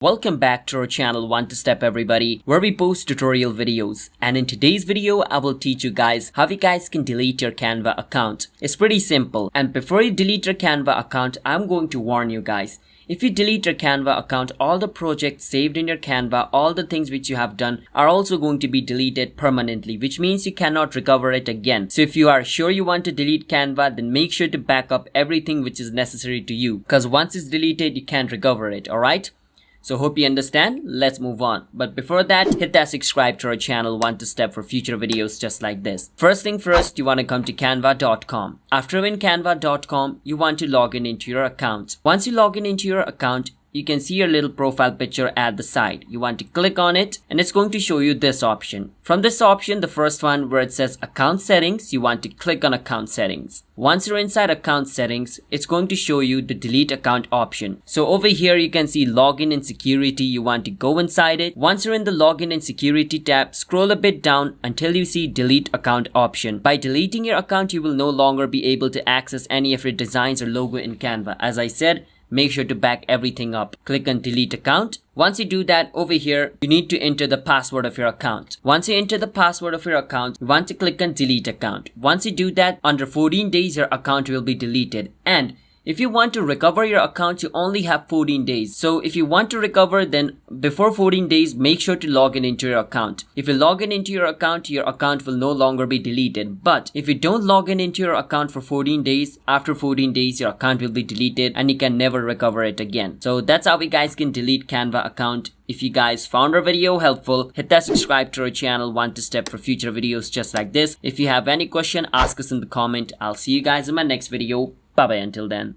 Welcome back to our channel One to Step everybody, where we post tutorial videos. And in today's video, I will teach you guys how you guys can delete your Canva account. It's pretty simple. And before you delete your Canva account, I'm going to warn you guys. If you delete your Canva account, all the projects saved in your Canva, all the things which you have done are also going to be deleted permanently, which means you cannot recover it again. So if you are sure you want to delete Canva, then make sure to back up everything which is necessary to you. Because once it's deleted, you can't recover it, alright? So hope you understand. Let's move on. But before that, hit that subscribe to our channel One to Step for future videos just like this. First thing first, you want to come to canva.com. After you're in canva.com, you want to log in into your account. Once you log in into your account, you can see your little profile picture at the side. You want to click on it and it's going to show you this option. From this option, the first one where it says account settings, you want to click on account settings. Once you're inside account settings, it's going to show you the delete account option. So over here, you can see login and security. You want to go inside it. Once you're in the login and security tab, scroll a bit down until you see delete account option. By deleting your account, you will no longer be able to access any of your designs or logo in Canva. As I said, make sure to back everything up. Click on delete account. Once you do that, over here, you need to enter the password of your account. Once you enter the password of your account, you want to click on delete account. Once you do that, under 14 days, your account will be deleted. And if you want to recover your account, you only have 14 days. So if you want to recover, then before 14 days, make sure to log in into your account. If you log in into your account will no longer be deleted. But if you don't log in into your account for 14 days, after 14 days, your account will be deleted and you can never recover it again. So that's how you guys can delete Canva account. If you guys found our video helpful, hit that subscribe to our channel One to Step for future videos just like this. If you have any question, ask us in the comment. I'll see you guys in my next video. Bye bye until then.